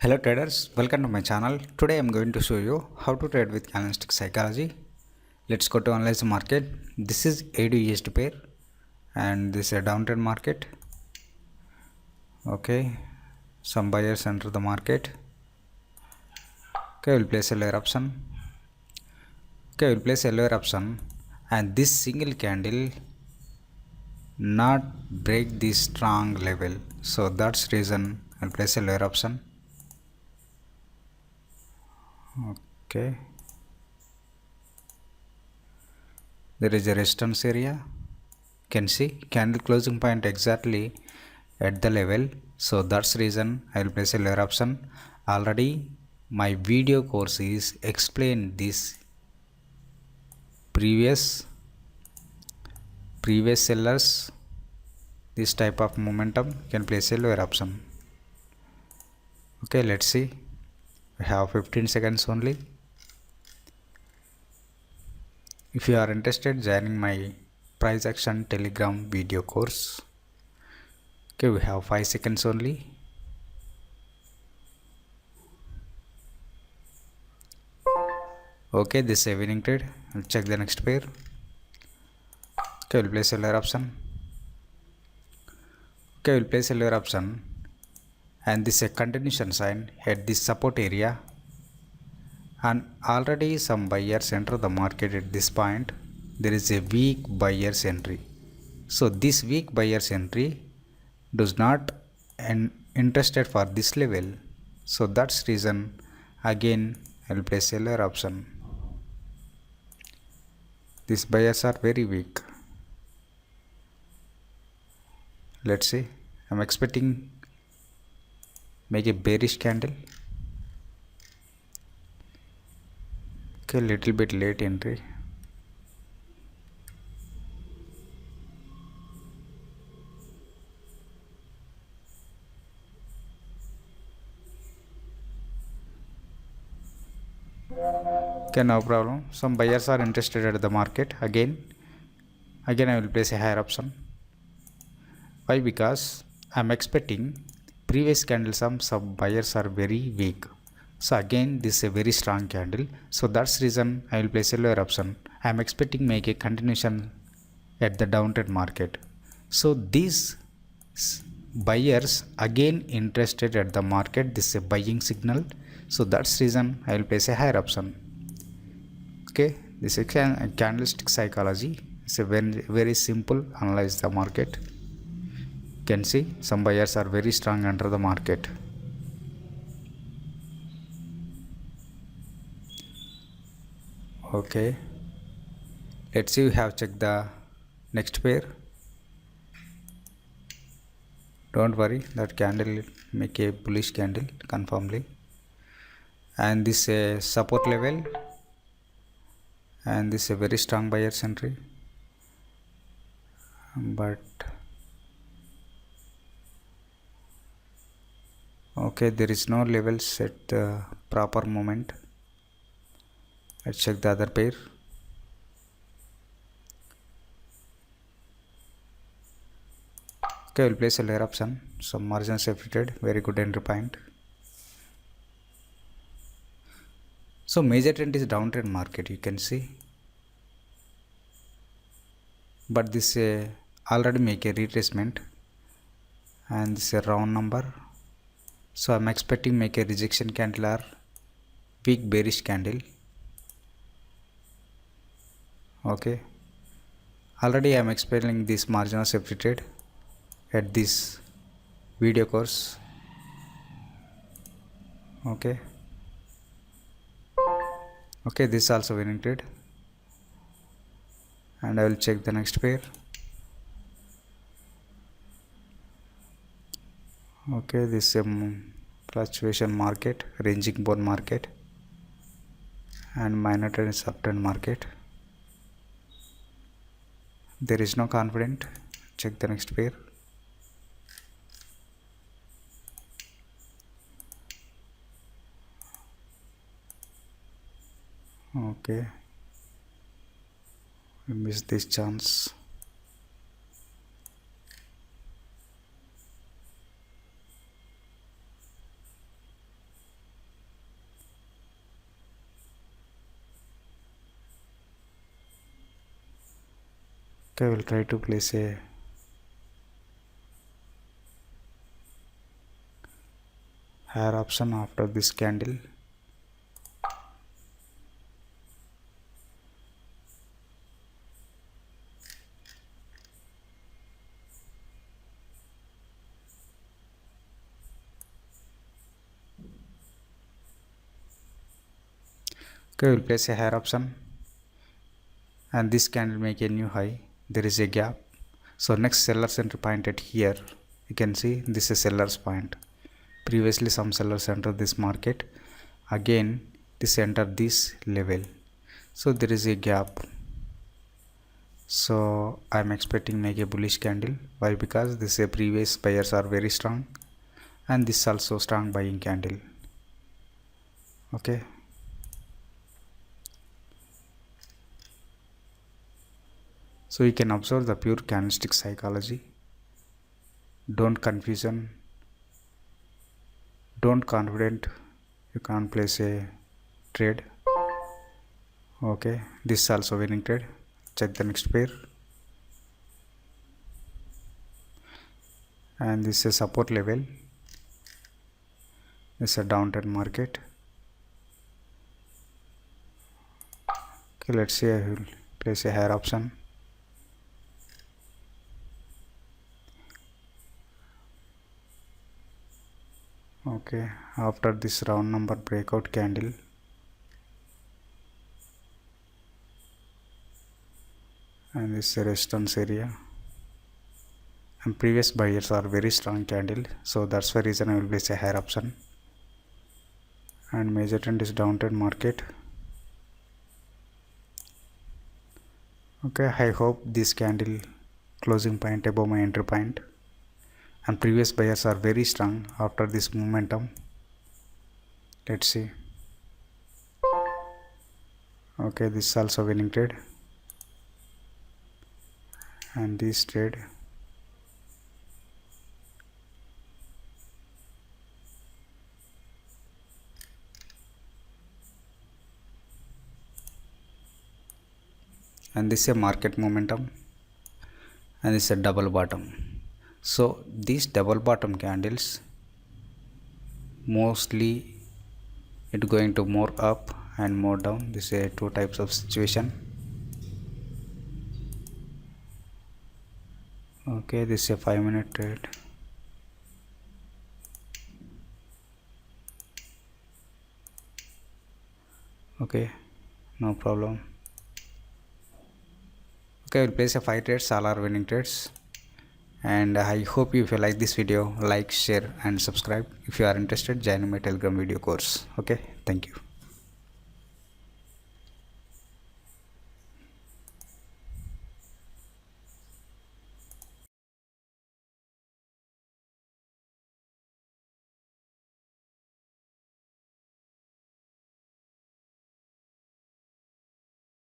Hello traders, welcome to my channel. Today I am going to show you how to trade with candlestick psychology. Let's go to analyze the market. This is AUD USD pair and this is a downtrend market. Okay, some buyers enter the market. Okay, we'll place a lower option. Okay, we'll place a lower option and this single candle not break this strong level. So that's reason I'll place a lower option. Okay. There is a resistance area. You can see candle closing point exactly at the level, so that's reason I will place a lower option. Already my video course is explain this previous sellers this type of momentum can place a lower option. Okay, let's see. We have 15 seconds only. If you are interested joining my price action telegram video course, okay, we have 5 seconds only. Okay, this is a winning trade. I'll check the next pair. Okay, we'll place a lower option. Okay, we'll place a lower option and this is a continuation sign at this support area, and already some buyers enter the market at this point. There is a weak buyer's entry, so this weak buyer's entry does not interested for this level, so that's reason again I will place a lower option. These buyers are very weak. Let's see. I'm expecting make a bearish candle. Okay, little bit late entry. Okay, no problem. Some buyers are interested at the market. Again I will place a higher option. Why? Because I'm expecting previous candle some buyers are very weak. So again this is a very strong candle. So that's reason I will place a lower option. I'm expecting make a continuation at the downtrend market. So these buyers again interested at the market. This is a buying signal. So that's reason I will place a higher option. Okay, this is a candlestick psychology. It's a very simple analyze the market. You can see some buyers are very strong under the market. Okay, let's see. We have checked the next pair. Don't worry, that candle make a bullish candle confirmly, and this a support level, and this is a very strong buyer's entry, but okay, there is no level set proper moment. Let's check the other pair. Okay, we'll place a lower option. Some margins affected, very good entry point. So major trend is downtrend market, you can see, but this already make a retracement, and this is a round number. So I'm expecting make a rejection candle or weak bearish candle. Okay, already I'm explaining this margin of safety trade at this video course. Okay, this is also winning trade, and I will check the next pair. Okay, this is a fluctuation market, ranging bone market, and minor trend is uptrend market. There is no confident. Check the next pair. Okay, we missed this chance. Okay, we'll try to place a higher option after this candle. Okay, we'll place a higher option, and this candle make a new high. There is a gap, so next seller's entry point at here. You can see this is seller's point. Previously some sellers entered this market, again this entered this level, so there is a gap. So I'm expecting make a bullish candle. Why? Because this previous buyers are very strong, and this also strong buying candle. Okay, so you can observe the pure candlestick psychology. Don't confusion, don't confident, you can't place a trade. Okay, this is also winning trade. Check the next pair, and this is a support level. This is a downtrend market. Okay, let's see. I will place a higher option. Okay, after this round number breakout candle, and this is a resistance area, and previous buyers are very strong candle, so that's the reason I will place a higher option. And major trend is downtrend market. Okay, I hope this candle closing point above my entry point, and previous buyers are very strong after this momentum. Let's see. Okay, this is also winning trade, and this trade. And this is a market momentum, and this is a double bottom. So these double bottom candles mostly it going to more up and more down. This is a two types of situation. Okay, this is a 5-minute trade. Okay, no problem. Okay, we'll place a 5 trades, all are winning trades. And I hope if you like this video, like, share and subscribe. If you are interested, join my Telegram video course. Okay, thank you.